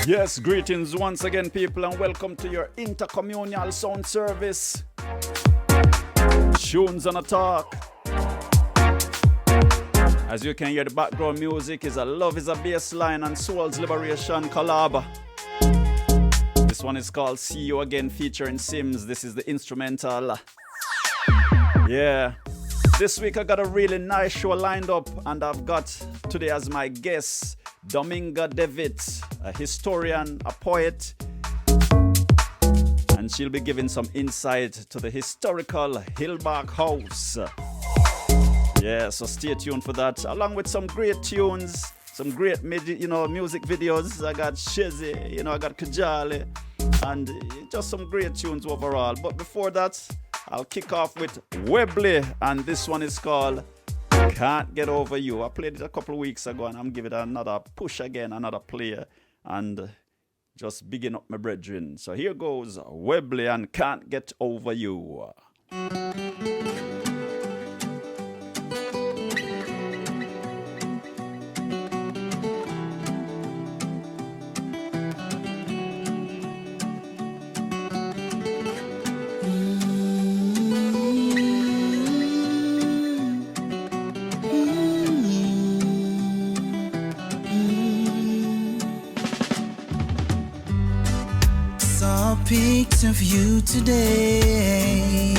Yes, greetings once again, people, and welcome to your Intercommunal sound service. Tunes on a talk. As you can hear, the background music is a Love is a Bassline and Soul's Liberation collab. This one is called See You Again featuring Sims. This is the instrumental. Yeah. This week I got a really nice show lined up, and I've got today as my guest Dominga DeVitt, a historian, a poet, and she'll be giving some insight to the historical Hillbark House. Yeah, so stay tuned for that, along with some great tunes, some great music videos. I got Shizzy, I got Kajali, and just some great tunes overall. But before that, I'll kick off with Webley, and this one is called Can't Get Over You. I played it a couple of weeks ago, and I'm giving it another push again, another play, and just bigging up my brethren. So here goes Webley and Can't Get Over You. Pics of you today,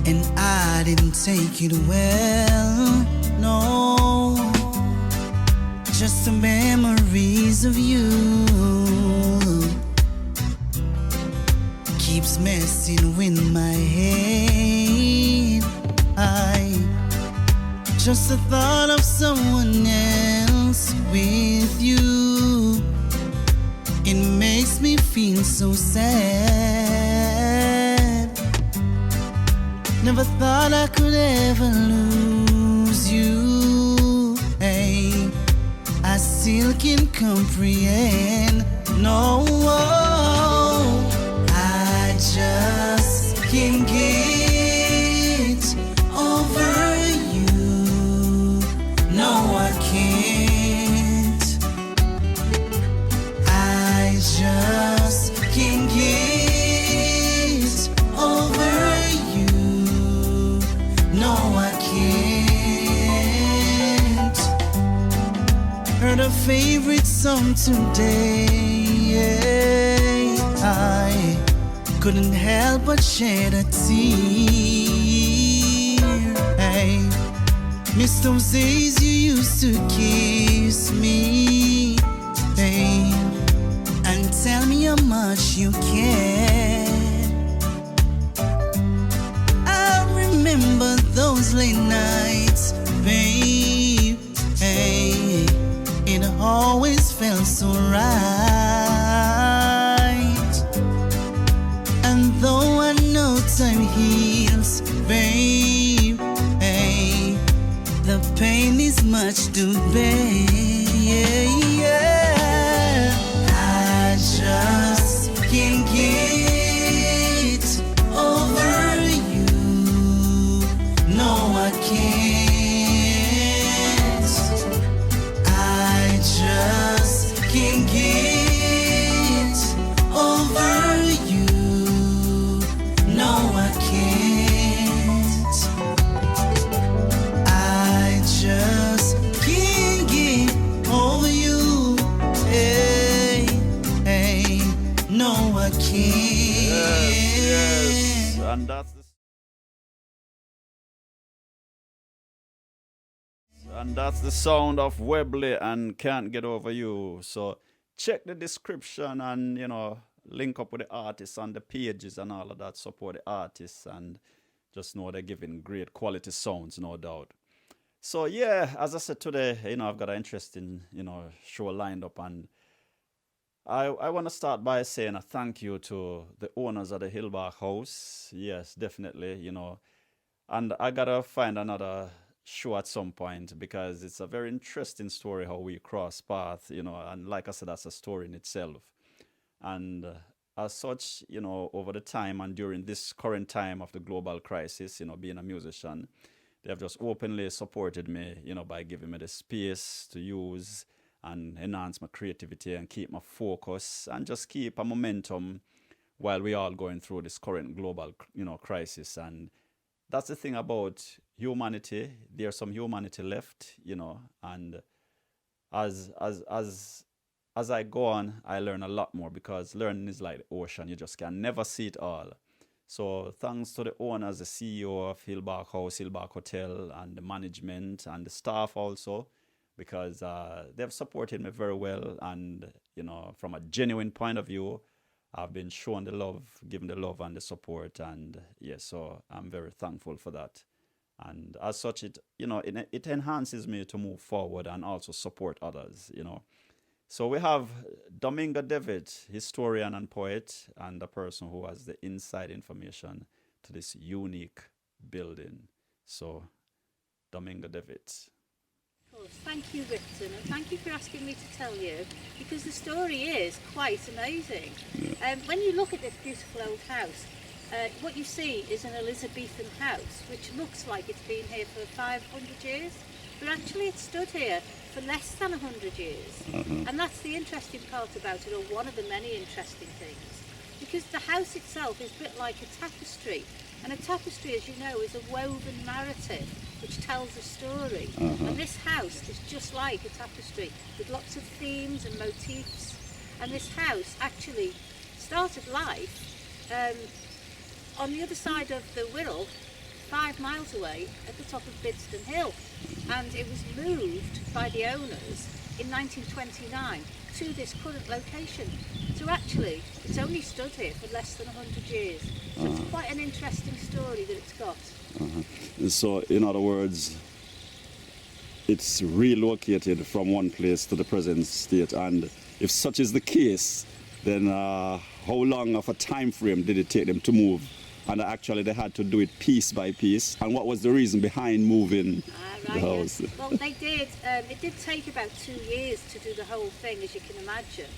and I didn't take it well, no, just the memories of you keeps messing with my head. Just the thought of someone else with you, it makes me feel so sad. Never thought I could ever lose you. Hey, I still can't comprehend. No, I just can't get over you. No, I can't. Just can't get over you. No, I can't. Heard a favorite song today. I couldn't help but shed a tear. Hey, miss those days you used to kiss me. Hey, and tell me how much you care. I remember those late nights, babe. Hey, it always felt so right. And though I know time heals, babe, hey, the pain is much too bad. Just can't get over you. No, I can't. I just can't get over you. No, I can't. I just can't get over you. No, I can't. Yes. And that's the sound of Webley and Can't Get Over You. So check the description and, link up with the artists on the pages and all of that. Support the artists and just know they're giving great quality sounds, no doubt. So yeah, as I said today, I've got an interesting, show lined up, and I want to start by saying a thank you to the owners of the Hillbark House. Yes, definitely, And I got to find another show at some point because it's a very interesting story how we cross paths, and like I said, that's a story in itself. And as such, over the time and during this current time of the global crisis, being a musician, they have just openly supported me, by giving me the space to use and enhance my creativity and keep my focus and just keep a momentum while we all going through this current global, crisis. And that's the thing about humanity. There's some humanity left, and as I go on, I learn a lot more because learning is like the ocean. You just can never see it all. So thanks to the owners, the CEO of Hillbark House, Hillbark Hotel, and the management and the staff also, because they've supported me very well. And, from a genuine point of view, I've been shown the love, given the love and the support. And yes, so I'm very thankful for that. And as such, it enhances me to move forward and also support others, So we have Dominga DeVitt, historian and poet, and the person who has the inside information to this unique building. So, Dominga DeVitt. Of course. Thank you, Ripton, and thank you for asking me to tell you, because the story is quite amazing. Yeah. When you look at this beautiful old house, what you see is an Elizabethan house, which looks like it's been here for 500 years, but actually it stood here for less than 100 years. And that's the interesting part about it, or one of the many interesting things, because the house itself is a bit like a tapestry, and a tapestry, as you know, is a woven narrative which tells a story. And this house is just like a tapestry with lots of themes and motifs. And this house actually started life on the other side of the Wirral, 5 miles away at the top of Bidston Hill, and it was moved by the owners in 1929 to this current location. So actually it's only stood here for less than 100 years. So it's quite an interesting story that it's got. So in other words, it's relocated from one place to the present state, and if such is the case, then how long of a time frame did it take them to move? And actually they had to do it piece by piece. And what was the reason behind moving the house? Well, they did. It did take about 2 years to do the whole thing, as you can imagine,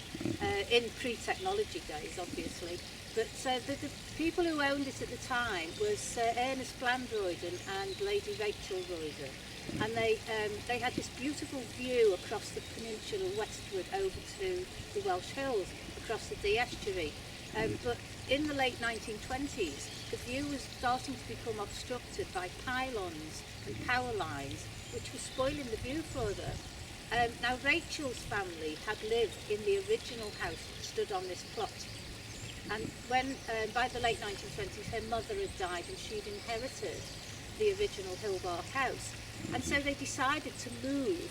in pre-technology days, obviously. But the people who owned it at the time was Ernest Blandroyden and Lady Rachel Royden. And they had this beautiful view across the peninsula westward over to the Welsh Hills, across the Dee estuary. But in the late 1920s, the view was starting to become obstructed by pylons and power lines, which were spoiling the view for them. Now, Rachel's family had lived in the original house that stood on this plot. And when, by the late 1920s, her mother had died and she'd inherited the original Hillbark House. And so they decided to move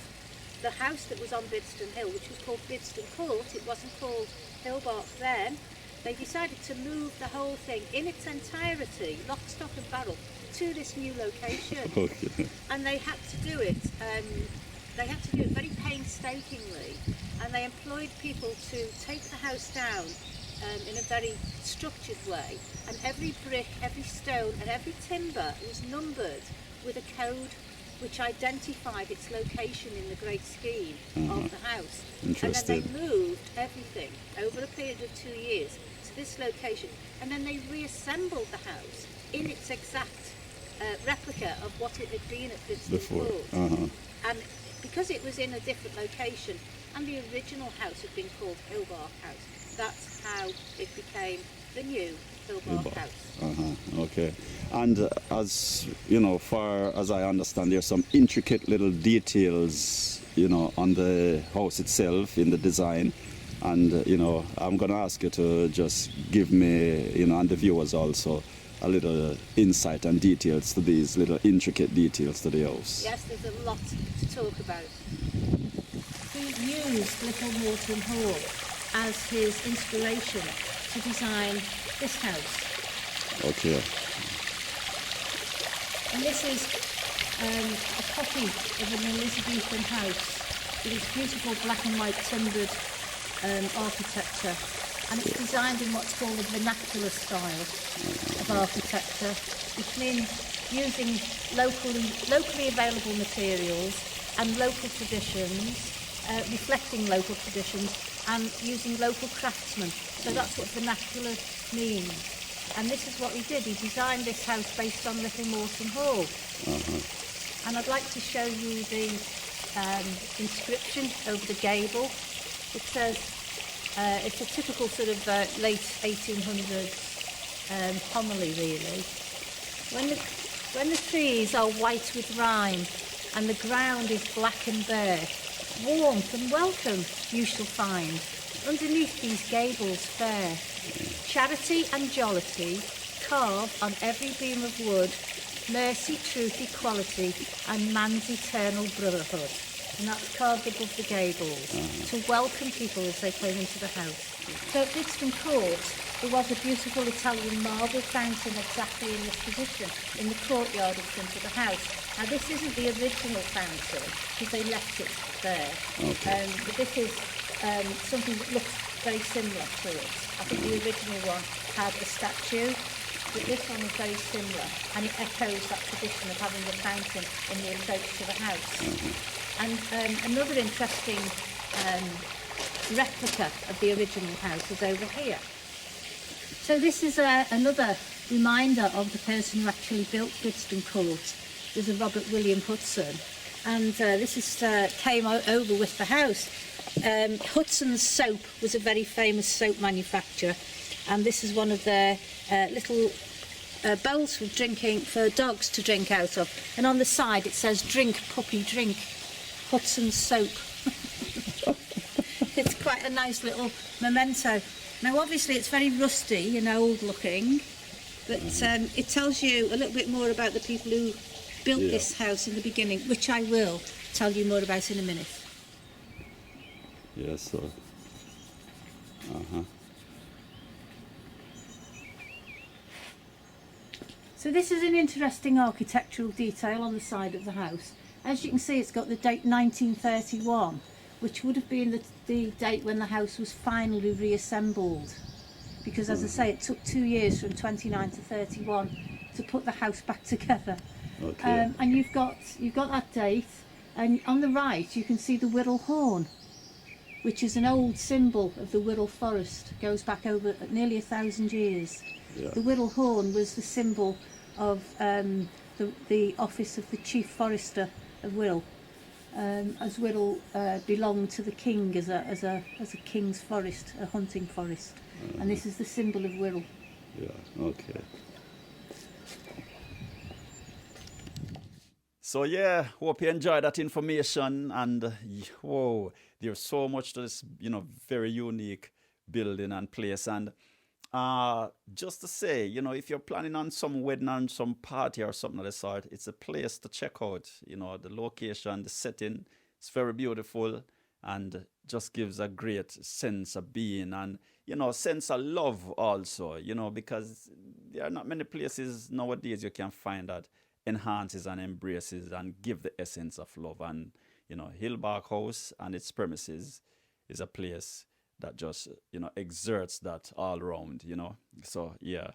the house that was on Bidston Hill, which was called Bidston Court. It wasn't called Hillbark then. They decided to move the whole thing in its entirety, lock, stock and barrel, to this new location. Okay. And they had to do it. Very painstakingly, and they employed people to take the house down in a very structured way, and every brick, every stone and every timber was numbered with a code which identified its location in the great scheme of the house. And then they moved everything over a period of 2 years to this location, and then they reassembled the house in its exact replica of what it had been at Bidston Court. And because it was in a different location and the original house had been called Hillbark House, that's how it became the new Hillbark House. Okay. And as far as I understand, there's some intricate little details, on the house itself, in the design. And, I'm going to ask you to just give me, and the viewers also, a little insight and details to these little intricate details to the house. Yes, there's a lot to talk about. He used Little Walton Hall as his inspiration to design this house. Okay. And this is a copy of an Elizabethan house with its beautiful black and white timbered architecture. And it's designed in what's called the vernacular style of architecture, which means using locally available materials and local traditions reflecting local traditions and using local craftsmen. So that's what vernacular means. And this is what he did. He designed this house based on Little Morton Hall. And I'd like to show you the inscription over the gable. It says, it's a typical sort of late 1800s homily really. When the trees are white with rime and the ground is black and bare, warmth and welcome you shall find underneath these gables fair. Charity and jollity carve on every beam of wood, mercy, truth, equality and man's eternal brotherhood. And that's carved above the gables to welcome people as they came into the house. So at Brixton Court there was a beautiful Italian marble fountain exactly in this position in the courtyard in front of the house. Now this isn't the original fountain because they left it there, but this is something that looks very similar to it. I think the original one had a statue, but this one is very similar and it echoes that tradition of having the fountain in the approach to the house. And another interesting replica of the original house is over here. So this is another reminder of the person who actually built Brixton Court. There's a Robert William Hudson, and this is came over with the house. Hudson's Soap was a very famous soap manufacturer, and this is one of their little bowls for dogs to drink out of. And on the side it says, "Drink, puppy, drink, Hudson's Soap." It's quite a nice little memento. Now obviously it's very rusty and old looking, but it tells you a little bit more about the people who built this house in the beginning, which I will tell you more about in a minute. Yes, sir. So this is an interesting architectural detail on the side of the house. As you can see, it's got the date 1931, which would have been the date when the house was finally reassembled. Because as I say, it took 2 years from 29 to 31 to put the house back together. And you've got that date, and on the right you can see the Wirral horn, which is an old symbol of the Wirral Forest. It goes back over nearly 1,000 years. The Wirral horn was the symbol of the office of the Chief Forester of Wirral. As Wirral belonged to the king as a king's forest, a hunting forest, and this is the symbol of Wirral. Yeah, okay. So yeah, hope you enjoyed that information, and whoa, there's so much to this, very unique building and place. And just to say, if you're planning on some wedding or some party or something of the sort, it's a place to check out. The location, the setting, it's very beautiful and just gives a great sense of being and, sense of love also, because there are not many places nowadays you can find that enhances and embraces and give the essence of love. And, Hillbark House and its premises is a place that just, exerts that all around, So, yeah.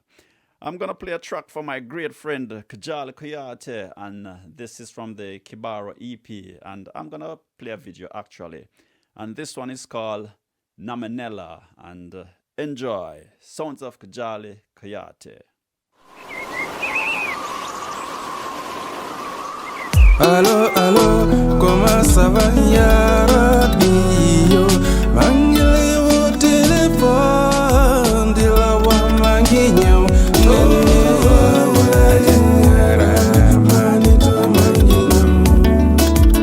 I'm going to play a track for my great friend, Kajali Kuyate, and this is from the Kibaro EP, and I'm going to play a video, actually. And this one is called Namanella, and enjoy. Sounds of Kajali Kuyate. Allô, allô, comment ça va, Yaradio? Mangile au téléphone, de la wa manginyo. Manito manginyo.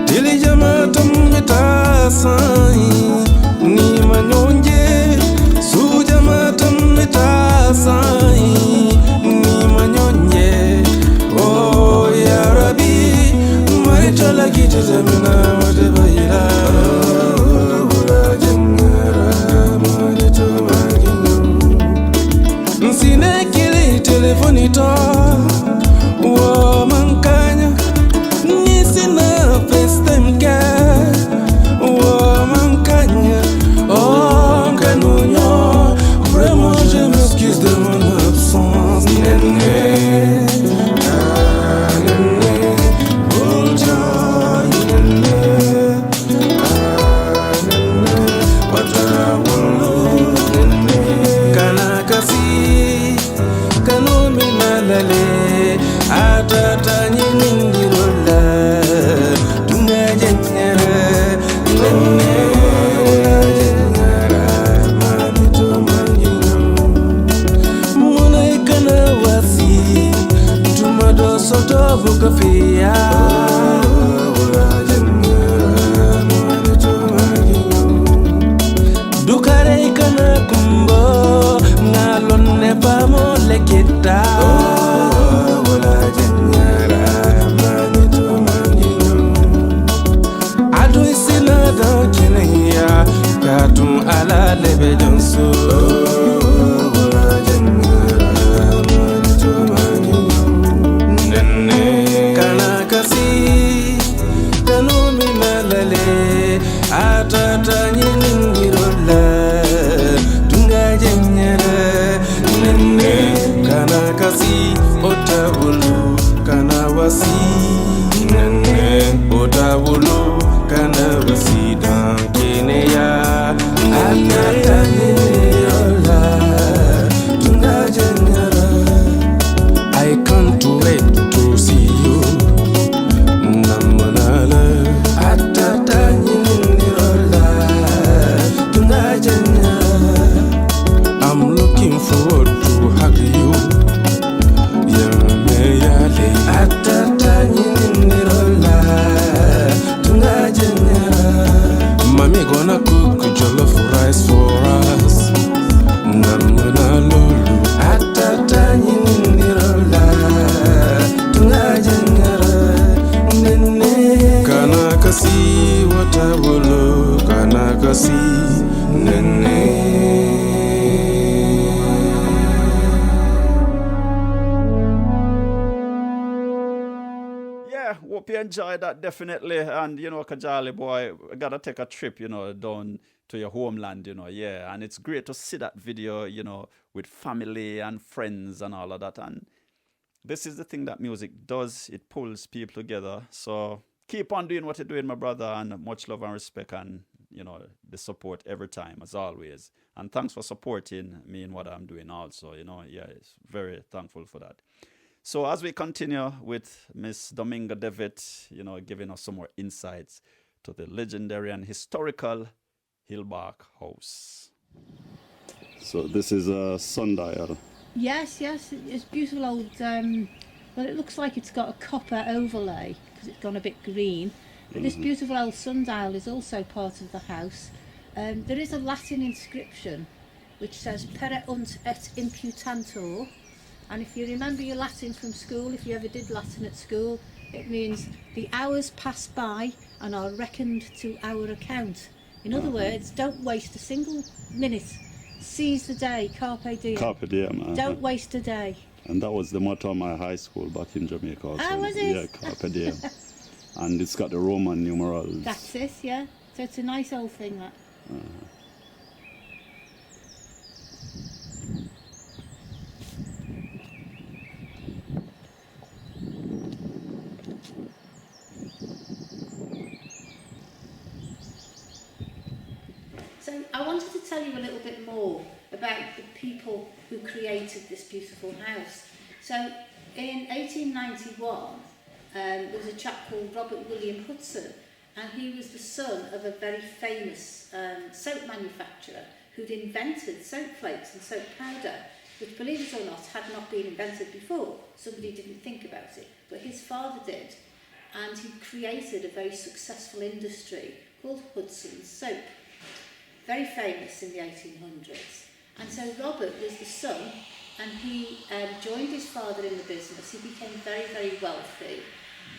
Dilijama tumita sai, ni manyonje. Sujama tumita sai, ni manyonje. Oh, Yarabi. Chala kiti zamina whatever you love. Bula jengara manito magino. Nsine kili telefoni to. Wo mankanya. Nisina FaceTime ke. Wo mankanya. Oh kanunyo. Vraiment je m'excuse de mon absence. Nene. Katum ala lebe janso Nene kana kasi Tanumina lale Atata nyingirola Tunga jenyere Nene kana kasi Otabulu kana wasi Nene otabulu kana wasi Dan kene ya Atata nyingirola Tunga jenyere I can't wait to see you Namanala Atata nyingirola Tunga jenyere I'm looking forward to hug you Yameyale Atata nyingirola Tunga jenyere Mommy gonna cook jollof rice for us Namuna lulu Atata nyingirola Tunga jenyere Nene Kana kasi watabulu Kana kasi Nene Yeah, hope you enjoyed that definitely. And you know, Kajali boy, I gotta take a trip, you know, down to your homeland, you know, yeah. And it's great to see that video, you know, with family and friends and all of that. And this is the thing that music does. It pulls people together. So keep on doing what you're doing, my brother, and much love and respect and, you know, the support every time, as always. And thanks for supporting me in what I'm doing also, you know, yeah, it's very thankful for that. So as we continue with Miss Dominga DeVitt, you know, giving us some more insights to the legendary and historical Hillbark House. So this is a sundial. Yes, it's beautiful old. Well, it looks like it's got a copper overlay because it's gone a bit green. But this beautiful old sundial is also part of the house. There is a Latin inscription which says "Pereunт et imputantur," and if you remember your Latin from school, if you ever did Latin at school, it means the hours pass by and are reckoned to our account. In other words, don't waste a single minute. Seize the day, carpe diem. Carpe diem. Don't waste a day. And that was the motto of my high school back in Jamaica also. Oh, was it? Yeah, carpe diem. And it's got the Roman numerals. That's it, yeah. So it's a nice old thing, that. So I wanted to tell you a little bit more about the people who created this beautiful house. So in 1891, there was a chap called Robert William Hudson, and he was the son of a very famous soap manufacturer who'd invented soap flakes and soap powder, which, believe it or not, had not been invented before. Somebody didn't think about it, but his father did, and he created a very successful industry called Hudson's Soap. Very famous in the 1800s. And so Robert was the son, and he joined his father in the business. He became very, very wealthy.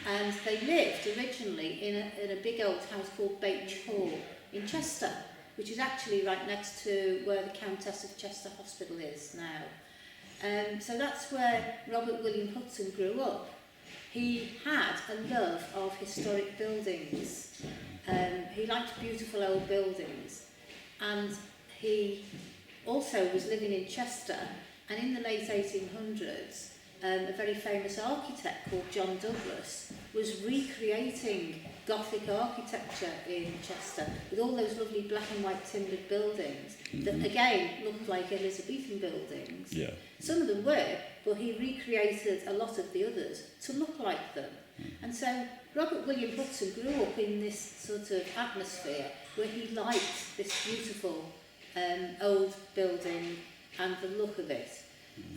And they lived originally in a big old house called Bache Hall in Chester, which is actually right next to where the Countess of Chester Hospital is now. So that's where Robert William Hudson grew up. He had a love of historic buildings. He liked beautiful old buildings. And he also was living in Chester, and in the late 1800s, a very famous architect called John Douglas was recreating Gothic architecture in Chester with all those lovely black and white timbered buildings that again looked like Elizabethan buildings. Yeah. Some of them were, but he recreated a lot of the others to look like them. And so Robert William Hudson grew up in this sort of atmosphere where he liked this beautiful old building and the look of it.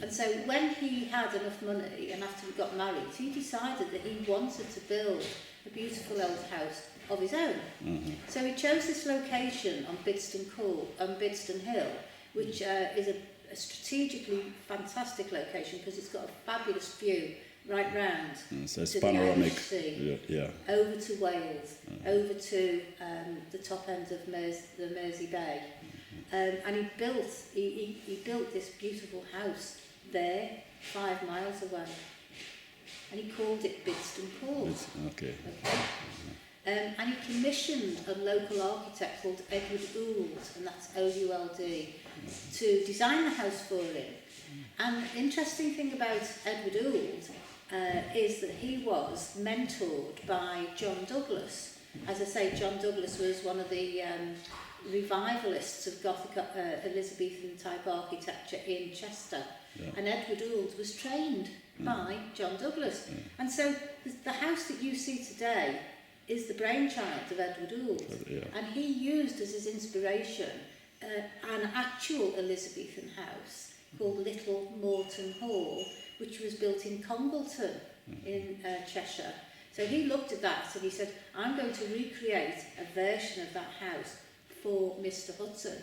And so when he had enough money and after he got married, he decided that he wanted to build a beautiful old house of his own. So he chose this location on Bidston Hill, which is a strategically fantastic location because it's got a fabulous view right round So it's to panoramic. the Sea, Yeah. over to Wales, over to the top end of the Mersey Bay, and he built this beautiful house there, 5 miles away, and he called it Bidston Court. Okay. And he commissioned a local architect called Edward Ould, and that's O-U-L-D, to design the house for him. And the interesting thing about Edward Ould is that he was mentored by John Douglas. As I say, John Douglas was one of the revivalists of Gothic Elizabethan type architecture in Chester. And Edward Ould was trained by John Douglas. And so the house that you see today is the brainchild of Edward Ould. And he used as his inspiration an actual Elizabethan house called Little Morton Hall, which was built in Congleton in Cheshire. So he looked at that and he said, I'm going to recreate a version of that house for Mr. Hudson.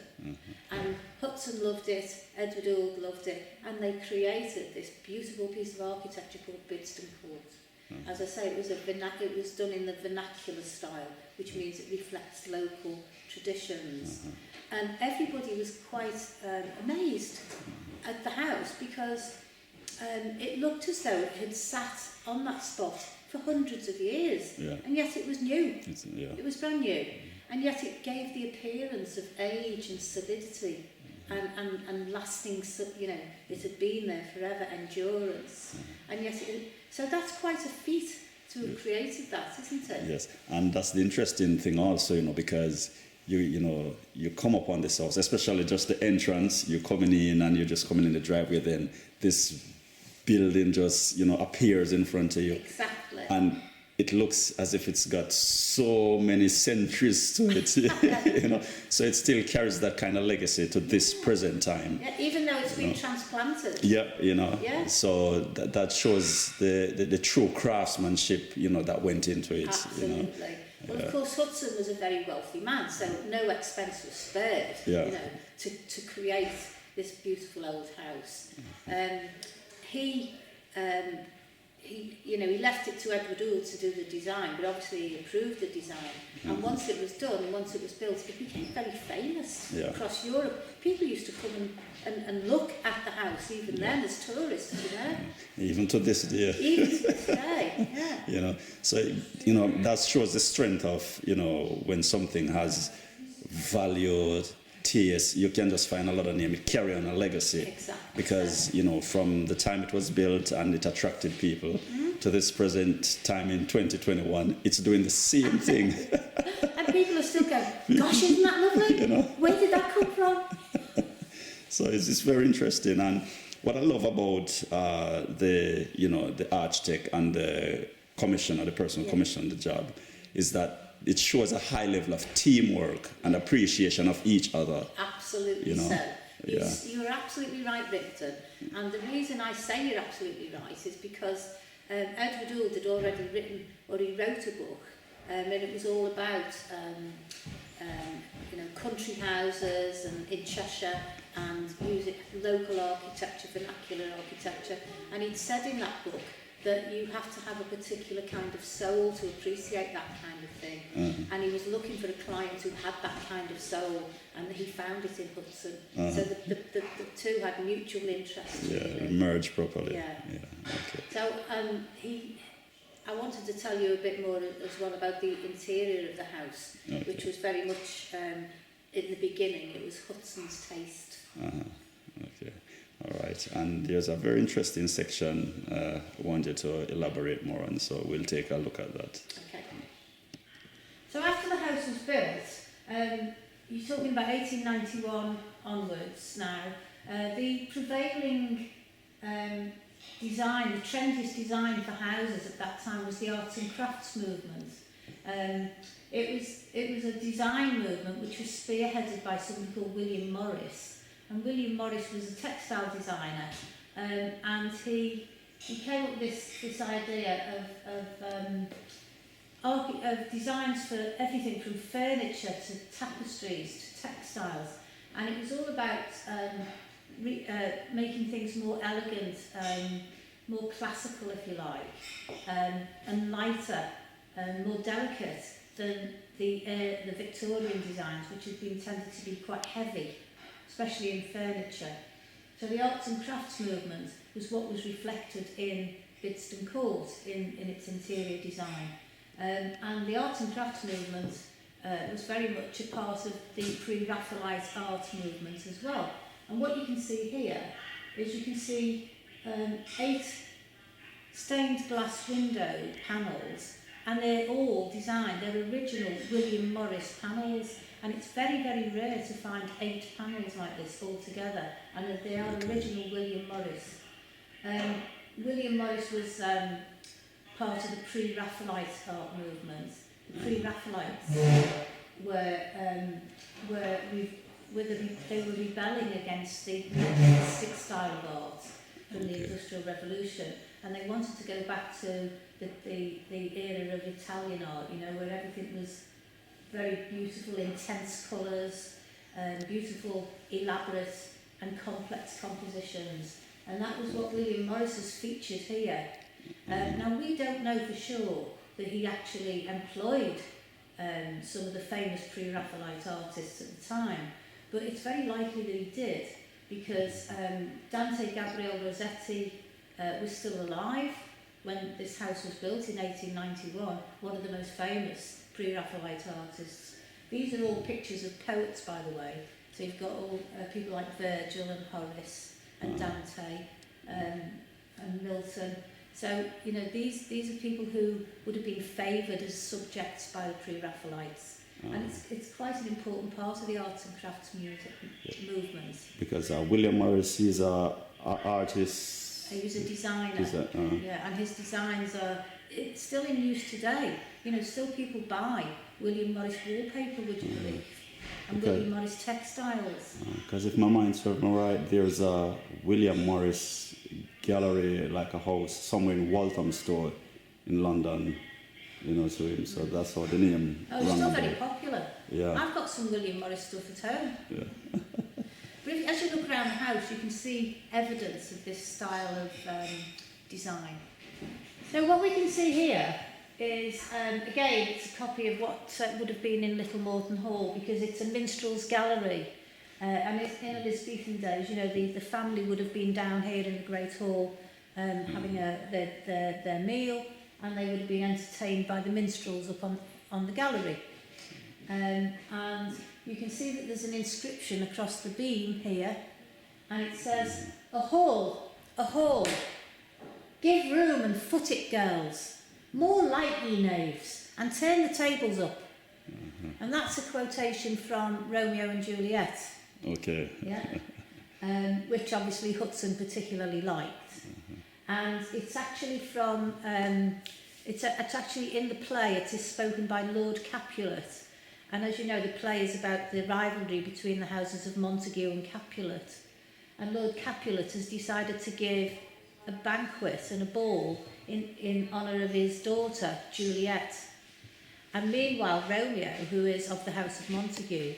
And Hudson loved it, Edward Ould loved it, and they created this beautiful piece of architecture called Bidston Court. As I say, it was done in the vernacular style, which means it reflects local traditions. And everybody was quite amazed at the house because it looked as though it had sat on that spot for hundreds of years, and yet it was new. It was brand new, and yet it gave the appearance of age and solidity and lasting, you know, it had been there forever, endurance. And yet so that's quite a feat to have created that, isn't it? Yes, and that's the interesting thing also, you know, because you come upon this house, especially just the entrance, you're coming in and you're just coming in the driveway, then this building just, appears in front of you. Exactly. And it looks as if it's got so many centuries to it, so it still carries that kind of legacy to this present time. Yeah, even though it's been transplanted. Yeah, so that shows the true craftsmanship, that went into it. Absolutely. Well, of course, Hudson was a very wealthy man, so no expense was spared, to create this beautiful old house. He left it to Edward Ould to do the design, but obviously he approved the design. And once it was done, once it was built, it became very famous across Europe. People used to come and look at the house, even then, as tourists, Even to this day. Even to this day, yeah. So, that shows the strength of, when something has value, taste, you can just find a lot of name, it carry on a legacy. Exactly. Because, from the time it was built and it attracted people to this present time in 2021, it's doing the same thing. And people are still going, gosh, isn't that lovely? Where did that come from? So it's very interesting. And what I love about the architect and the commissioner, the person who commissioned the job, is that it shows a high level of teamwork and appreciation of each other. Absolutely so. You're absolutely right, Victor. And the reason I say you're absolutely right is because Edward Ould had already written, or he wrote a book, and it was all about country houses and in Cheshire and music, local architecture, vernacular architecture. And he'd said in that book that you have to have a particular kind of soul to appreciate that kind of thing. And he was looking for a client who had that kind of soul, and he found it in Hudson. So the two had mutual interest. It merged properly. Yeah. Okay. So I wanted to tell you a bit more as well about the interior of the house, which was very much, in the beginning, it was Hudson's taste. Okay. All right, and there's a very interesting section I want you to elaborate more on, so we'll take a look at that. Okay. So after the house was built, you're talking about 1891 onwards now, the prevailing design, the trendiest design for houses at that time was the arts and crafts movement. It was a design movement which was spearheaded by someone called William Morris. And William Morris was a textile designer, and he came up with this idea of designs for everything from furniture to tapestries to textiles, and it was all about making things more elegant, more classical, if you like, and lighter and more delicate than the Victorian designs, which have been tended to be quite heavy, especially in furniture. So the arts and crafts movement was what was reflected in Bidston Court in its interior design. And the arts and crafts movement was very much a part of the pre-Raphaelite art movement as well. And what you can see here is you can see 8 stained glass window panels, and they're all designed, they're original William Morris panels, and it's very, very rare to find 8 panels like this all together, and that they are original William Morris. William Morris was part of the pre-Raphaelite art movement. The pre-Raphaelites they were rebelling against the realistic style of art from the Industrial Revolution, and they wanted to go back to the era of Italian art, you know, where everything was very beautiful, intense colours, beautiful, elaborate and complex compositions. And that was what William Morris has featured here. Now, we don't know for sure that he actually employed some of the famous pre-Raphaelite artists at the time, but it's very likely that he did, because Dante Gabriel Rossetti was still alive when this house was built in 1891, one of the most famous pre-Raphaelite artists. These are all pictures of poets, by the way. So you've got all people like Virgil and Horace and Dante and Milton. So, you know, these are people who would have been favoured as subjects by the pre-Raphaelites. And it's quite an important part of the arts and crafts movement. Because William Morris is an artist. He was a designer, yeah, and his designs are still in use today. You know, still people buy William Morris wallpaper, would you believe? And William Morris textiles. Because if my mind serves me right, there's a William Morris gallery, like a house, somewhere in Walthamstow in London. You know, so that's how the name. Oh, it's still very popular. Yeah. I've got some William Morris stuff at home. Yeah. But as you look around the house, you can see evidence of this style of design. So what we can see here is, again, it's a copy of what would have been in Little Morton Hall, because it's a minstrel's gallery. And it's in Elizabethan days, you know, the family would have been down here in the Great Hall having their meal, and they would have been entertained by the minstrels up on the gallery. And you can see that there's an inscription across the beam here, and it says, a hall, give room and foot it, girls, more light ye knaves, and turn the tables up. And that's a quotation from Romeo and Juliet. Okay. Yeah. Which obviously Hudson particularly liked. And it's actually from, it's actually in the play, it is spoken by Lord Capulet. And as you know, the play is about the rivalry between the houses of Montague and Capulet. And Lord Capulet has decided to give a banquet and a ball in honour of his daughter, Juliet. And meanwhile, Romeo, who is of the house of Montague,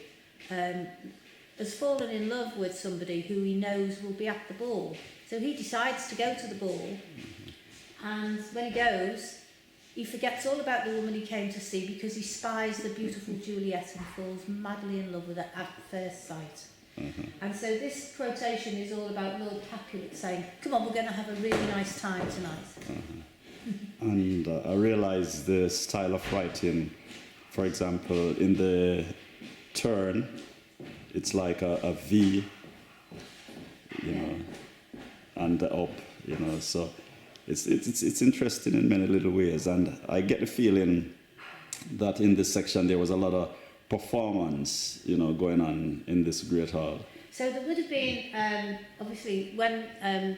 has fallen in love with somebody who he knows will be at the ball. So he decides to go to the ball, and when he goes, he forgets all about the woman he came to see, because he spies the beautiful Juliet and falls madly in love with her at first sight. And so this quotation is all about Lord Capulet saying, come on, we're going to have a really nice time tonight. And I realised the style of writing, for example, in the turn, it's like a V, you know, and the up, you know, so it's interesting in many little ways. And I get the feeling that in this section there was a lot of performance, you know, going on in this great hall. So there would have been, obviously, when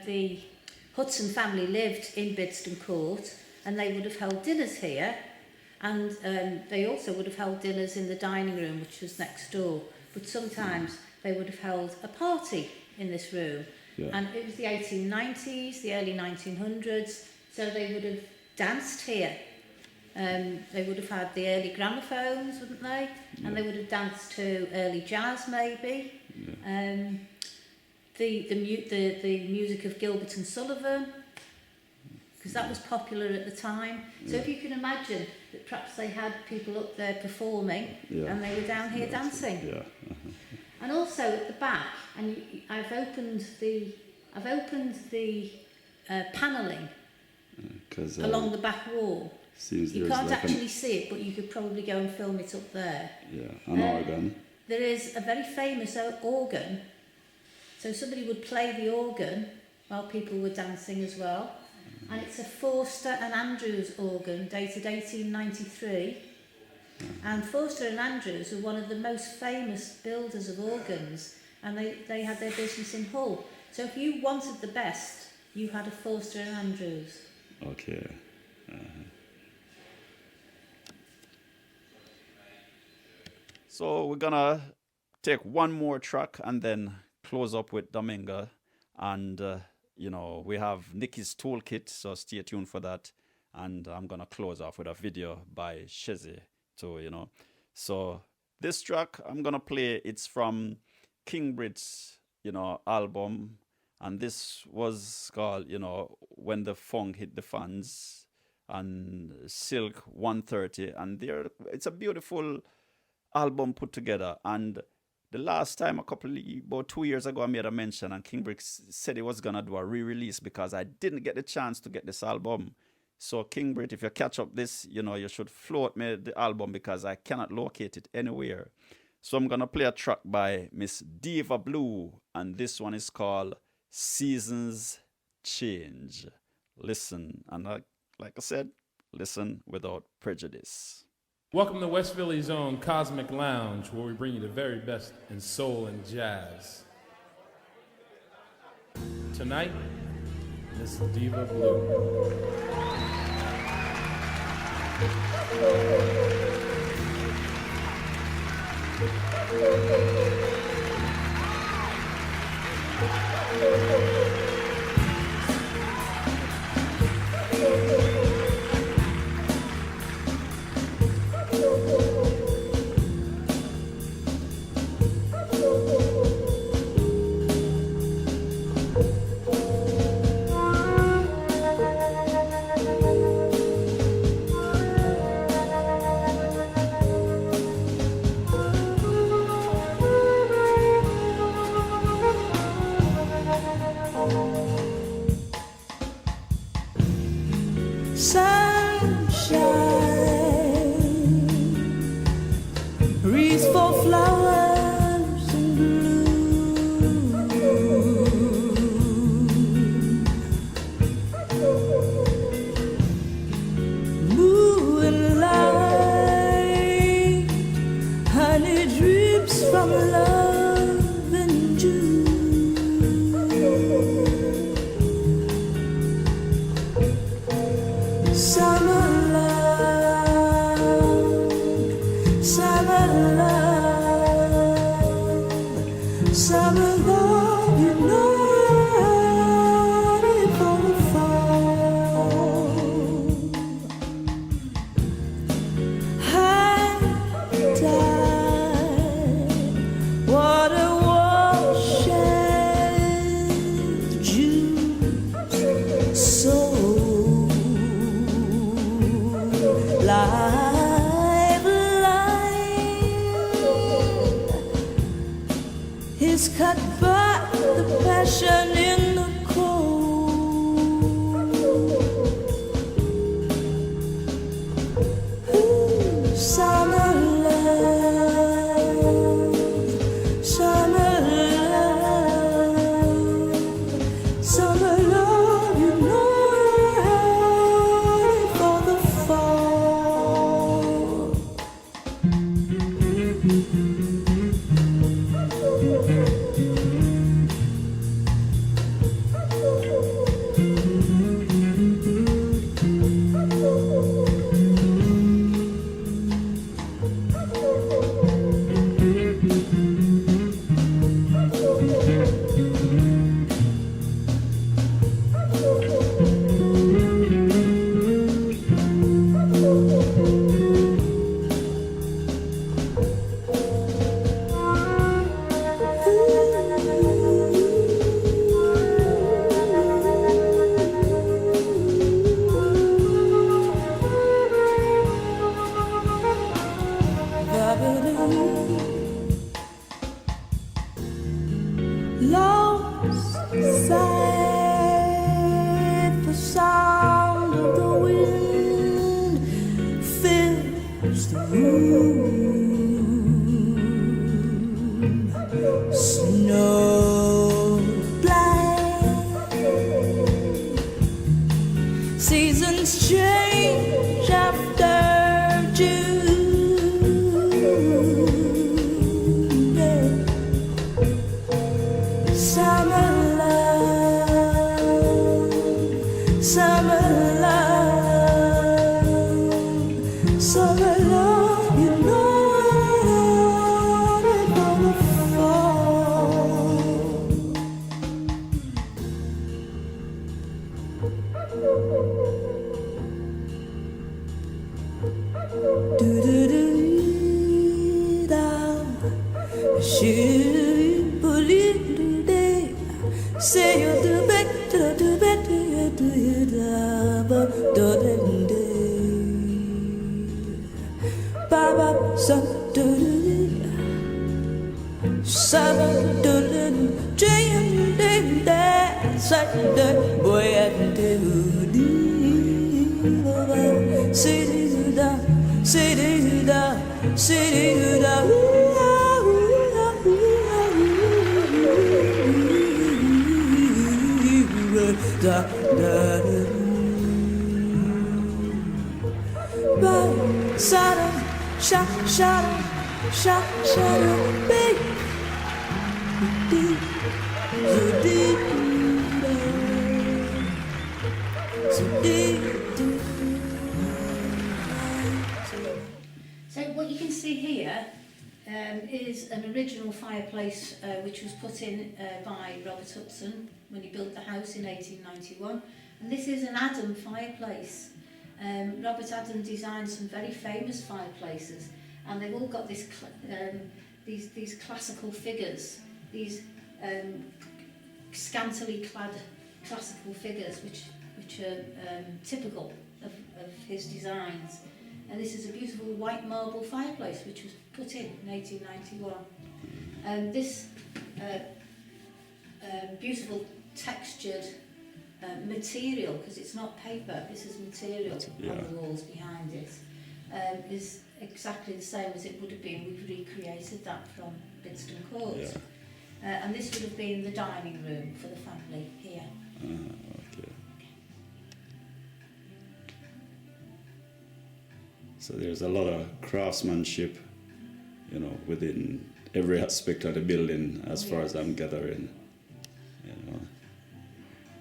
the Hudson family lived in Bidston Court, and they would have held dinners here, and they also would have held dinners in the dining room, which was next door. But sometimes they would have held a party in this room. Yeah. And it was the 1890s, the early 1900s, so they would have danced here. They would have had the early gramophones, wouldn't they? Yeah. And they would have danced to early jazz, maybe. Yeah. The music of Gilbert and Sullivan. because that was popular at the time. So if you can imagine that perhaps they had people up there performing and they were down here dancing. Yeah. And also at the back, and I've opened the panelling along the back wall. You can't actually see it, but you could probably go and film it up there. Yeah, an organ. There is a very famous organ. So somebody would play the organ while people were dancing as well. And it's a Forster and Andrews organ dated 1893. And Forster and Andrews were one of the most famous builders of organs, and they had their business in Hull. So if you wanted the best, you had a Forster and Andrews. Okay. So we're gonna take one more track and then close up with Dominga. And, we have Nickie's Tool Kit, so stay tuned for that. And I'm gonna close off with a video by Shezi too, So this track I'm gonna play, it's from King Brit's, album. And this was called, When the Funk Hit the Fans, and Silk 130. And it's a beautiful album put together. And the last time, about 2 years ago, I made a mention, and King Brick said he was going to do a re-release because I didn't get the chance to get this album. So King Brick, if you catch up this, you should float me the album because I cannot locate it anywhere. So I'm going to play a track by Miss Diva Blue, and this one is called Seasons Change. Listen, and like I said, listen without prejudice. Welcome to West Philly's own Cosmic Lounge, where we bring you the very best in soul and jazz. Tonight, Miss Diva Blue. Reach for flowers in bloom. Moonlight, honey drips from love and June. Summer love, summer love, summer love, you know it for the fall. High tide, water washes June soul. Live is cut by the passion in the cold. Ooh, summer love, summer love, summer love, you know it for the fall. lost sight. The sound of the wind fills the room. Snow blind, seasons change after June. Yeah. Summer love, summer love, summer love, you know it's gonna fall. Do do do da, shoot, believe today. Say you do better, do better, do you da, but do do. Baba, so do do, so do do, dream, dream, that, such the boy and do. City da, city da, city da. Da da da. But sada, sha sha sha sha baby. So what you can see here is an original fireplace which was put in by Robert Hudson when he built the house in 1891. And this is an Adam fireplace. Robert Adam designed some very famous fireplaces, and they've all got this these classical figures, these scantily clad classical figures which are typical of his designs. And this is a beautiful white marble fireplace which was put in 1891. This beautiful textured material, because it's not paper, this is material on the walls behind it, is exactly the same as it would have been. We've recreated that from Bidston Court. And this would have been the dining room for the family here. Okay. So there's a lot of craftsmanship, you know, within every aspect of the building, as far as I'm gathering, you know.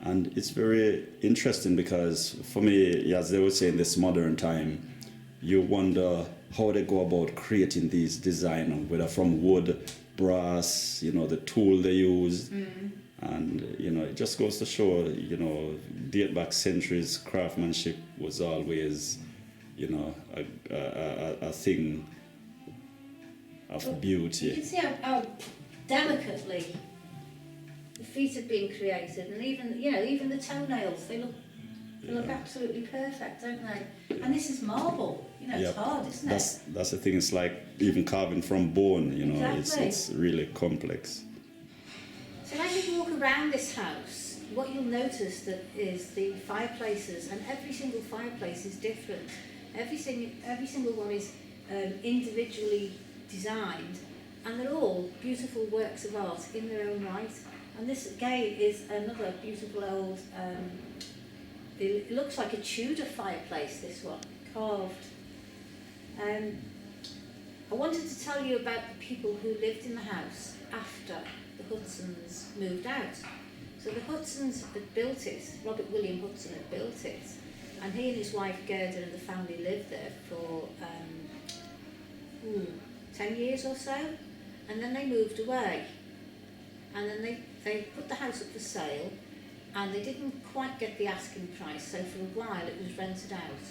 And it's very interesting because for me, as they would say in this modern time, you wonder how they go about creating these designs, whether from wood, brass, you know, the tool they use. And, you know, it just goes to show, you know, date back centuries, craftsmanship was always, you know, a thing of beauty. You can see how delicately the feet have been created, and even the toenails, they look absolutely perfect, don't they? And this is marble, you know, it's hard, isn't it? That's the thing, it's like even carving from bone, you know, Exactly. it's really complex. So as you walk around this house, what you'll notice that is the fireplaces, and every single fireplace is different. Every single one is individually designed, and they're all beautiful works of art in their own right. And this again is another beautiful old, it looks like a Tudor fireplace, this one, carved. I wanted to tell you about the people who lived in the house after the Hudsons moved out. So the Hudsons had built it, Robert William Hudson had built it, and he and his wife Gerda and the family lived there for 10 years or so, and then they moved away. And then they put the house up for sale, and they didn't quite get the asking price, so for a while it was rented out.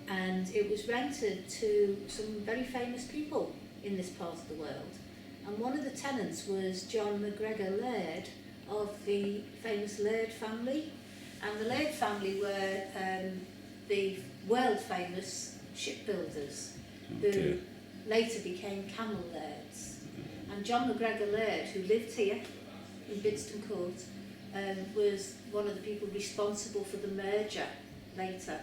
And it was rented to some very famous people in this part of the world. And one of the tenants was John MacGregor Laird of the famous Laird family. And the Laird family were the world famous shipbuilders who later became Camel Lairds. And John MacGregor Laird, who lived here in Bidston Court, was one of the people responsible for the merger later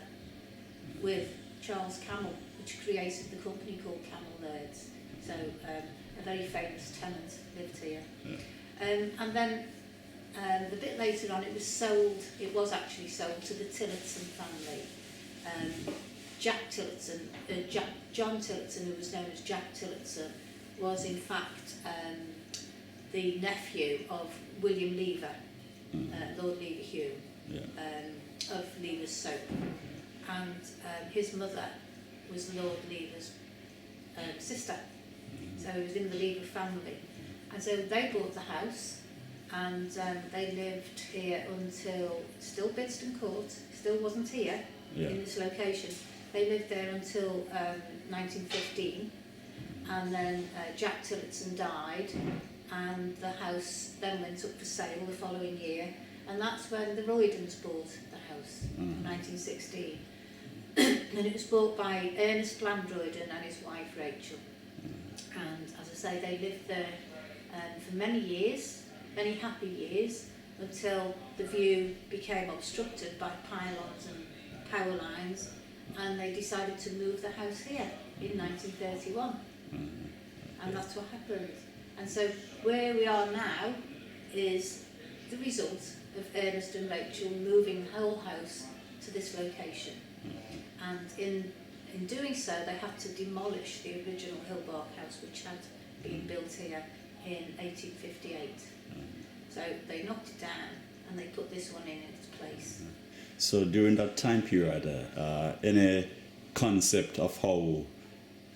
with Charles Camel, which created the company called Camel Nerds. So a very famous tenant lived here. And then a bit later on it was actually sold to the Tillotson family. Jack Tillotson, John Tillotson, who was known as Jack Tillotson, was in fact the nephew of William Lever, Lord Leverhulme, of Lever's Soap. And his mother was Lord Lever's sister. So he was in the Lever family. And so they bought the house, and they lived here until, still Bidston Court, still wasn't here in this location. They lived there until 1915, and then Jack Tillotson died, and the house then went up for sale the following year, and that's when the Roydens bought the house in 1916. And it was bought by Ernest Bland-Royden and his wife Rachel. And as I say, they lived there for many years, many happy years, until the view became obstructed by pylons and power lines, and they decided to move the house here in 1931. And that's what happened. And so where we are now is the result of Ernest and Rachel moving the whole house to this location. And in doing so, they had to demolish the original Hillbark House, which had been built here in 1858. So they knocked it down and they put this one in its place. So during that time period, any concept of how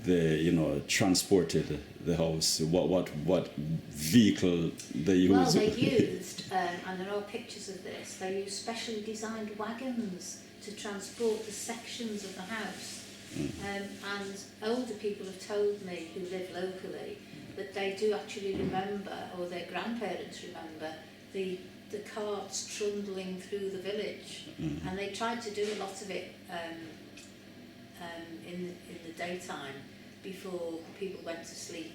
they, transported the house? What vehicle they used? Well, they used, and there are pictures of this, they used specially designed wagons to transport the sections of the house. And older people have told me, who live locally, that they do actually remember, or their grandparents remember, the carts trundling through the village. And they tried to do a lot of it in the daytime before people went to sleep.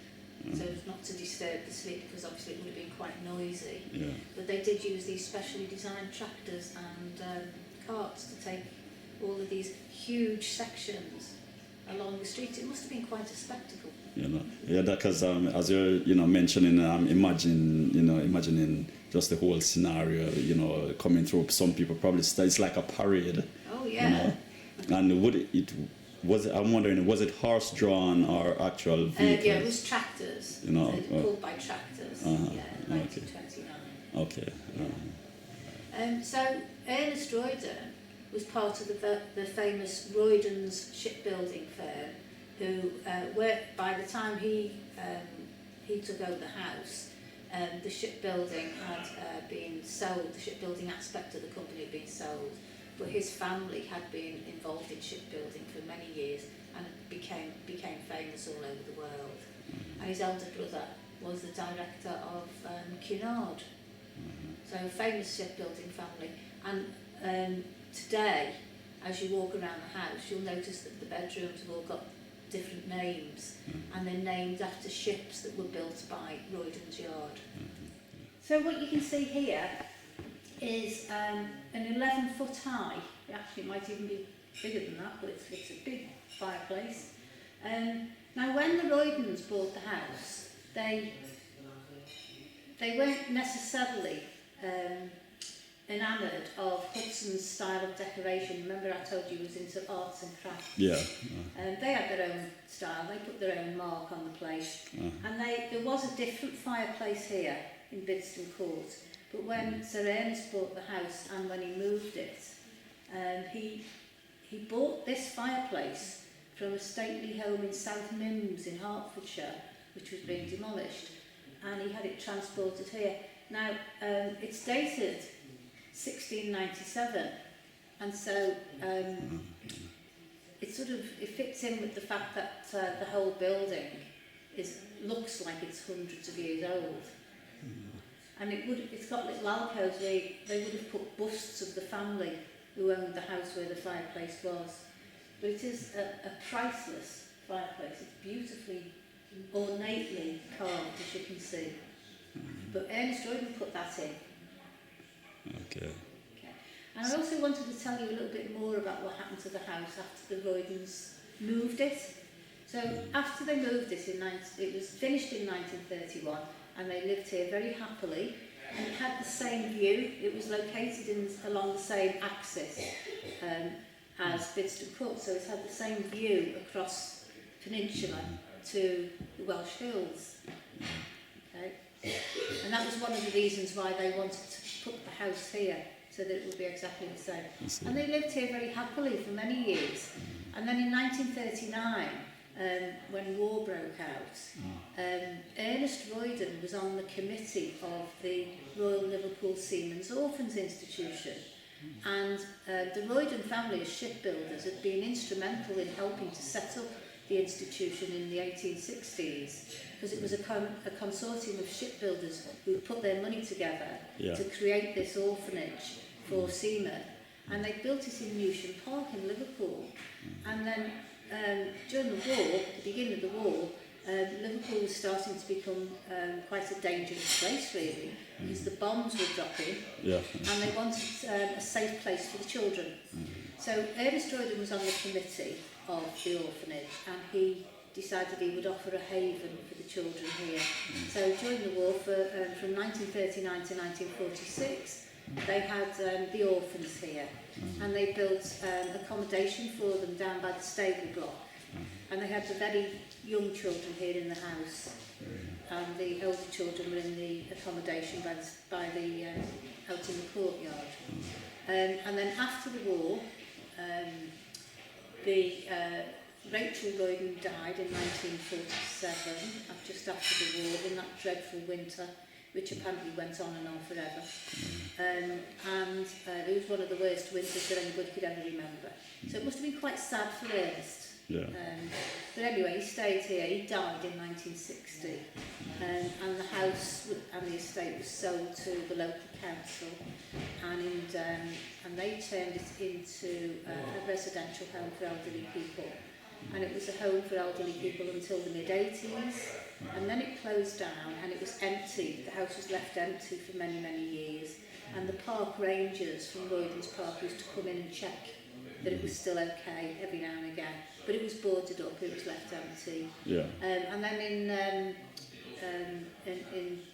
So as not to disturb the sleep, because obviously it would have been quite noisy. But they did use these specially designed tractors and carts to take all of these huge sections along the street. It must have been quite a spectacle. Because as you're mentioning, imagining just the whole scenario, coming through. Some people probably it's like a parade. Oh yeah. And I'm wondering, was it horse-drawn or actual vehicles? Yeah, it was tractors. Pulled by tractors. 1929. Okay. So Ernest Royden was part of the famous Roydens shipbuilding firm, who by the time he took over the house, the shipbuilding had been sold. The shipbuilding aspect of the company had been sold, but his family had been involved in shipbuilding for many years and became famous all over the world. And his elder brother was the director of Cunard. So a famous shipbuilding family. And today, as you walk around the house, you'll notice that the bedrooms have all got different names, and they're named after ships that were built by Roydens Yard. So what you can see here is an 11-foot high, actually it might even be bigger than that, but it's a big fireplace. Now when the Roydens bought the house, they weren't necessarily enamoured of Hudson's style of decoration. Remember I told you he was into arts and crafts? Yeah. They had their own style, they put their own mark on the place. And there was a different fireplace here in Bidston Court, but when Sir Ernest bought the house and when he moved it, he bought this fireplace from a stately home in South Mimms in Hertfordshire, which was being demolished, and he had it transported here. Now, it's dated 1697, and so it fits in with the fact that the whole building looks like it's hundreds of years old. And it's got little alcoves where they would have put busts of the family who owned the house where the fireplace was. But it is a priceless fireplace. It's beautifully, ornately carved, as you can see. But Ernest Royden put that in. Okay. Okay. And I also wanted to tell you a little bit more about what happened to the house after the Roydens moved it. So after they moved it, it was finished in 1931, and they lived here very happily. And it had the same view. It was located along the same axis as Bidston Court, so it had the same view across Peninsula to the Welsh Hills. Okay. And that was one of the reasons why they wanted to put the house here, so that it would be exactly the same. And they lived here very happily for many years. And then in 1939, when war broke out, Ernest Royden was on the committee of the Royal Liverpool Seamen's Orphans Institution. And the Royden family as shipbuilders had been instrumental in helping to set up the institution in the 1860s, because it was a consortium of shipbuilders who put their money together to create this orphanage for seamen. And they built it in Newsham Park in Liverpool. And then during the war, at the beginning of the war, Liverpool was starting to become quite a dangerous place, really, because the bombs were dropping, and they wanted a safe place for the children. So Ernest Royden was on the committee of the orphanage, and he decided he would offer a haven for the children here. So during the war, from 1939 to 1946, they had the orphans here, and they built accommodation for them down by the stable block. And they had the very young children here in the house, and the older children were in the accommodation out in the courtyard. And then after the war, Rachel Royden died in 1947, just after the war, in that dreadful winter, which apparently went on and on forever. And it was one of the worst winters that anybody could ever remember. So it must have been quite sad for Ernest. But anyway, he stayed here. He died in 1960, and the house and the estate was sold to the local council, and they turned it into a residential home for elderly people. And it was a home for elderly people until the mid-80s, and then it closed down and it was empty. The house was left empty for many, many years, and the park rangers from Roydens Park used to come in and check that it was still okay every now and again. But it was boarded up, it was left empty. And then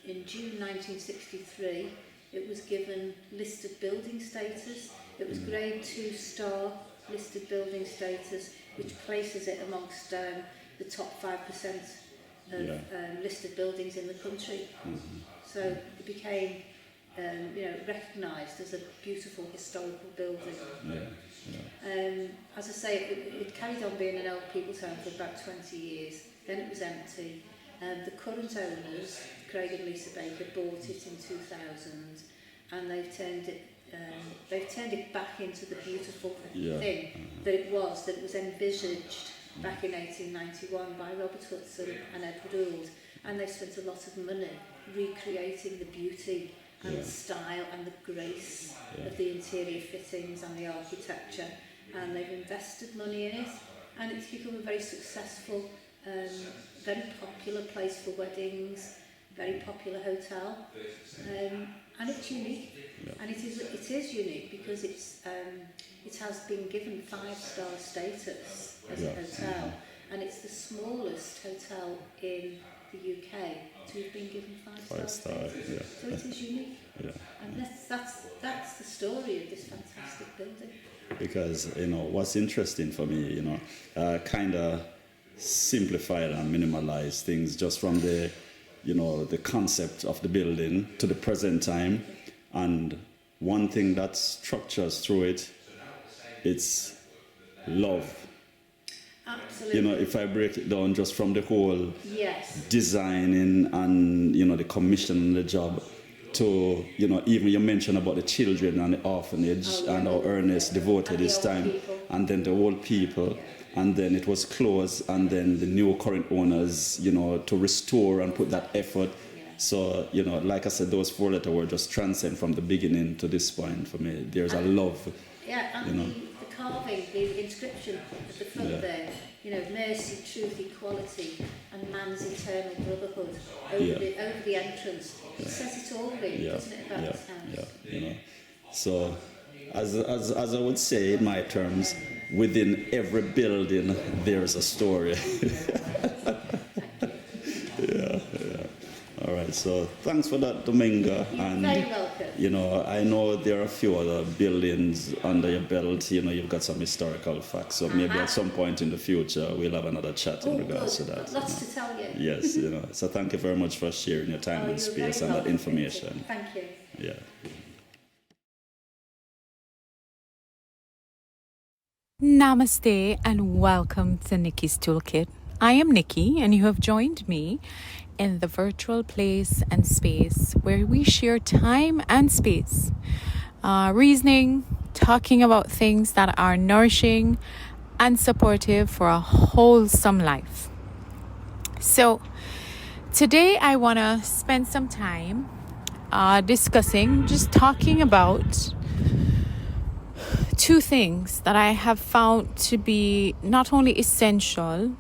in June 1963, it was given listed building status. It was grade 2-star listed building status, which places it amongst the top 5% of listed buildings in the country. So it became recognised as a beautiful historical building. As I say, it carried on being an old people's home for about 20 years. Then it was empty. The current owners, Craig and Lisa Baker, bought it in 2000, and they've turned it back into the beautiful thing that it was envisaged back in 1891 by Robert Hudson and Edward Ould, and they spent a lot of money recreating the beauty and the style and the grace of the interior fittings and the architecture, and they've invested money in it, and it's become a very successful, very popular place for weddings, very popular hotel, and it's unique. And it is unique because it has been given 5-star status as a hotel, and it's the smallest hotel in the UK to have been given 5-star status. So it is unique. And that's the story of this fantastic building. Because what's interesting for me, kind of simplified and minimalized things just from the the concept of the building to the present time. And one thing that structures through it's love. Absolutely. If I break it down just from the whole designing and the commission and the job to even you mentioned about the children and the orphanage and how Ernest devoted his time, and then the old people. And then it was closed, and then the new current owners, to restore and put that effort. So, like I said, those 4 letters were just transcend from the beginning to this point for me. There's a love. Yeah, and the carving, the inscription at the front there, mercy, truth, equality, and man's eternal brotherhood over, Yeah. over the entrance. It says it all, really, doesn't it, about this house? Yeah. So, as I would say in my terms, within every building there's a story. Yeah. All right. So thanks for that, Dominga. You're very welcome. I know there are a few other buildings under your belt. You've got some historical facts. So maybe at some point in the future we'll have another chat in regards to that. Lots to tell you. Yes. So thank you very much for sharing your time and you're space very and that welcome. information. Thank you. Yeah. Namaste and welcome to Nickie's Toolkit. I am Nickie and you have joined me in the virtual place and space where we share time and space, reasoning, talking about things that are nourishing and supportive for a wholesome life. So today I want to spend some time talking about two things that I have found to be not only essential,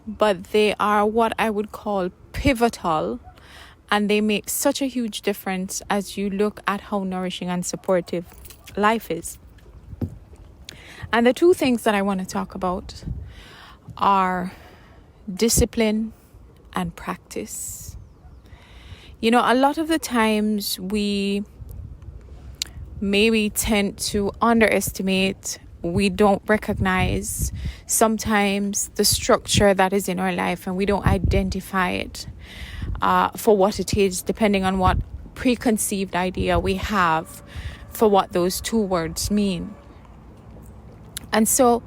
but they are what I would call pivotal, and they make such a huge difference as you look at how nourishing and supportive life is. And the two things that I want to talk about are discipline and practice. A lot of the times we maybe tend to underestimate, we don't recognize sometimes the structure that is in our life, and we don't identify it for what it is, depending on what preconceived idea we have for what those two words mean. And so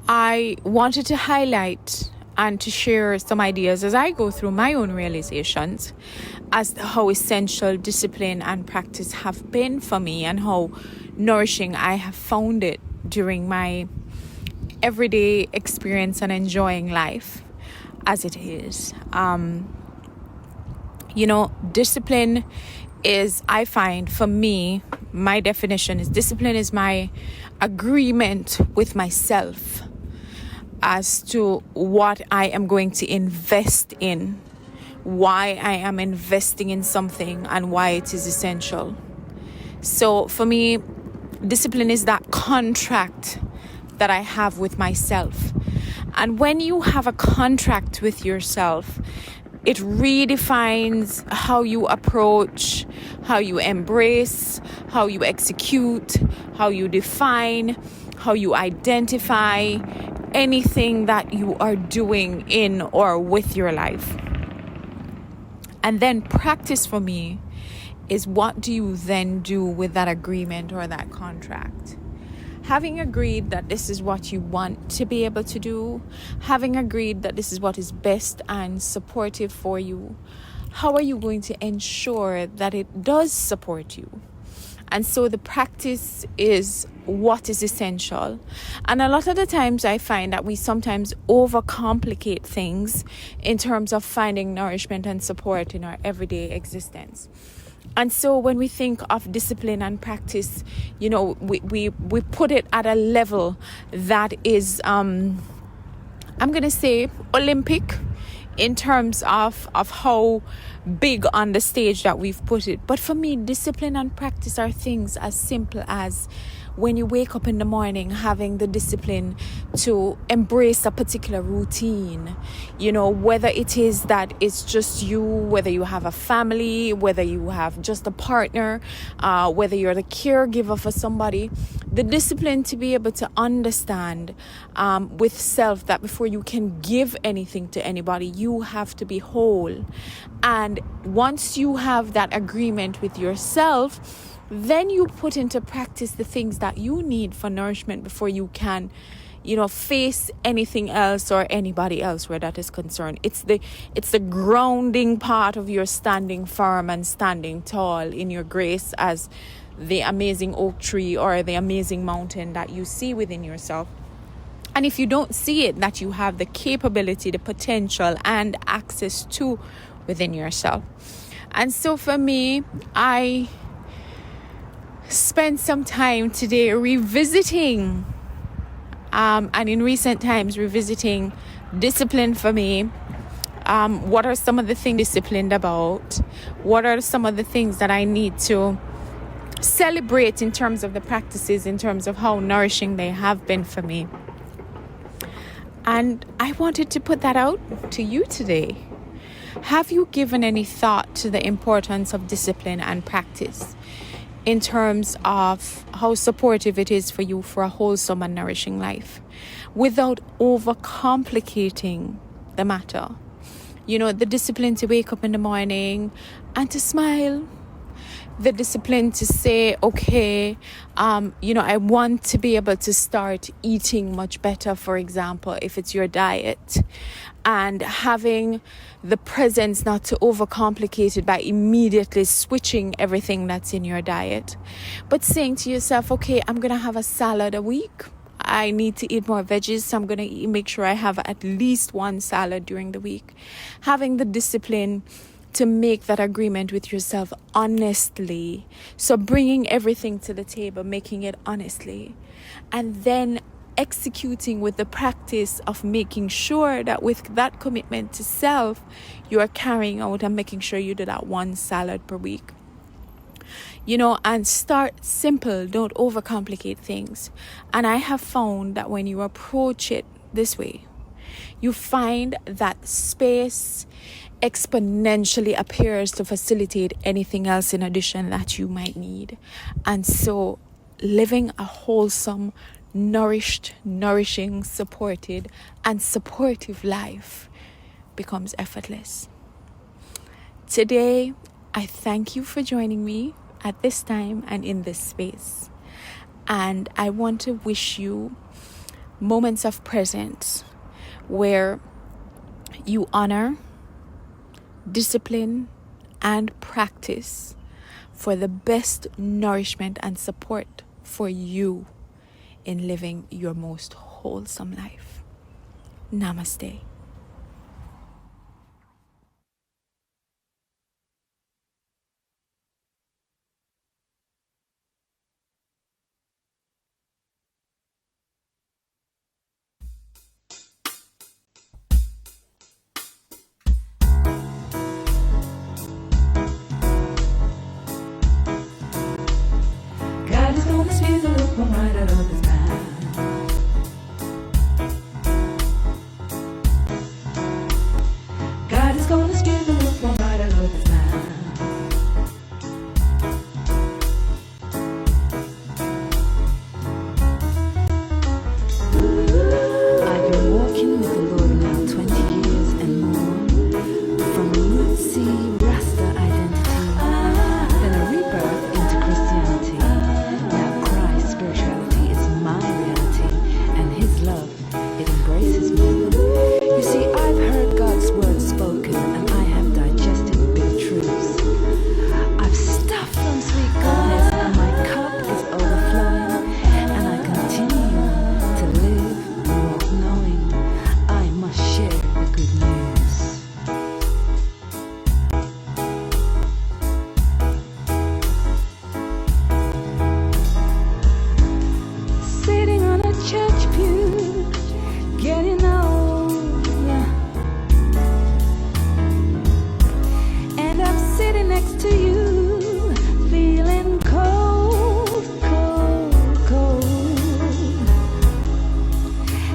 I wanted to highlight and to share some ideas as I go through my own realizations as to how essential discipline and practice have been for me and how nourishing I have found it during my everyday experience and enjoying life as it is. Discipline is, I find, for me, my definition is discipline is my agreement with myself as to what I am going to invest in, why I am investing in something, and why it is essential. So for me, discipline is that contract that I have with myself. And when you have a contract with yourself, it redefines how you approach, how you embrace, how you execute, how you define, how you identify anything that you are doing in or with your life. And then practice for me is, what do you then do with that agreement or that contract? Having agreed that this is what you want to be able to do, having agreed that this is what is best and supportive for you, how are you going to ensure that it does support you? And so the practice is what is essential. And a lot of the times I find that we sometimes overcomplicate things in terms of finding nourishment and support in our everyday existence. And so when we think of discipline and practice, we put it at a level that is, I'm going to say, Olympic in terms of how big on the stage that we've put it. But for me, discipline and practice are things as simple as when you wake up in the morning, having the discipline to embrace a particular routine, whether it is that it's just you, whether you have a family, whether you have just a partner, whether you're the caregiver for somebody, the discipline to be able to understand with self that before you can give anything to anybody, you have to be whole. And once you have that agreement with yourself, then you put into practice the things that you need for nourishment before you can, face anything else or anybody else where that is concerned. It's the grounding part of your standing firm and standing tall in your grace as the amazing oak tree or the amazing mountain that you see within yourself. And if you don't see it, that you have the capability, the potential, and access to within yourself. And so for me, I spent some time today revisiting and in recent times revisiting discipline for me. What are some of the things disciplined about? What are some of the things that I need to celebrate in terms of the practices, in terms of how nourishing they have been for me? And I wanted to put that out to you today. Have you given any thought to the importance of discipline and practice in terms of how supportive it is for you for a wholesome and nourishing life without overcomplicating the matter? You know, the discipline to wake up in the morning and to smile. The discipline to say, okay, I want to be able to start eating much better, for example, if it's your diet. And having the presence not to overcomplicate it by immediately switching everything that's in your diet. But saying to yourself, okay, I'm going to have a salad a week. I need to eat more veggies, so I'm going to make sure I have at least one salad during the week. Having the discipline to make that agreement with yourself honestly. So bringing everything to the table, making it honestly. And then executing with the practice of making sure that with that commitment to self, you are carrying out and making sure you do that one salad per week. And start simple. Don't overcomplicate things. And I have found that when you approach it this way, you find that space exponentially appears to facilitate anything else in addition that you might need. And so living a wholesome, nourished, nourishing, supported, and supportive life becomes effortless. Today, I thank you for joining me at this time and in this space. And I want to wish you moments of presence where you honor, discipline, and practice for the best nourishment and support for you in living your most wholesome life. Namaste. God is gonna speak the look from right out of his mouth. God is gonna speak the look from right out of his mouth. I've been walking with the Lord now 20 years and more. From rootsy Rasta identity, then a rebirth into Christianity. Now Christ's spirituality is my reality, and His love, it embraces me. You see, I've heard God's word spoken, and I have digested bitter truths. I've stuffed on sweet goodness, and my cup is overflowing, and I continue to live and walk knowing I must share the good news. Sitting on a church pew, getting old, and I'm sitting next to you, feeling cold, cold, cold.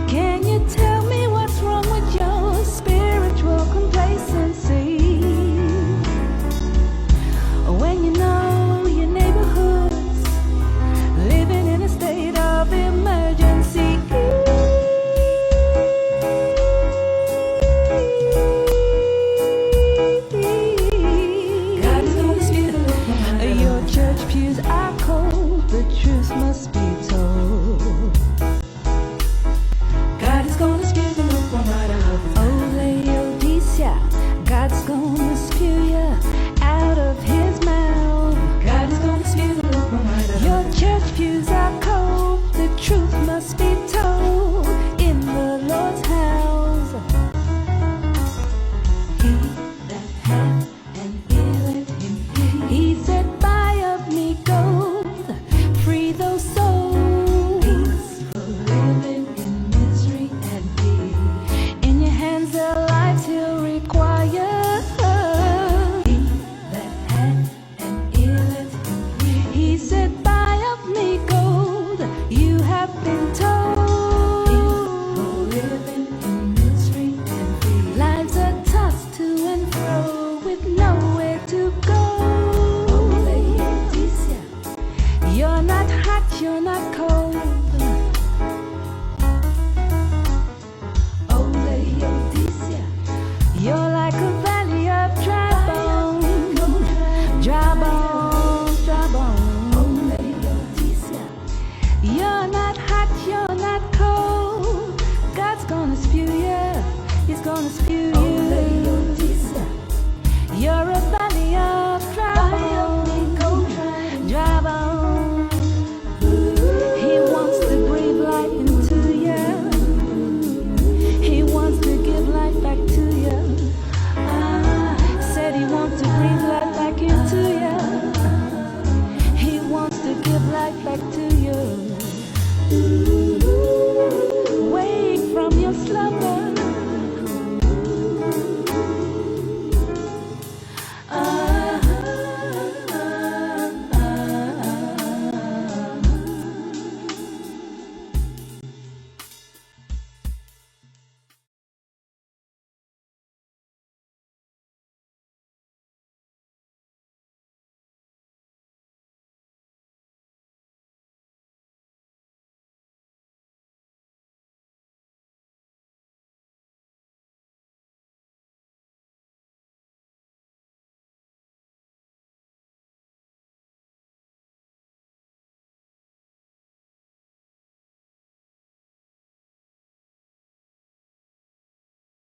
Can you tell me what's wrong with your spiritual complacency? When you know your neighborhood's living in a state of emergency. God is gonna speak you're not cold.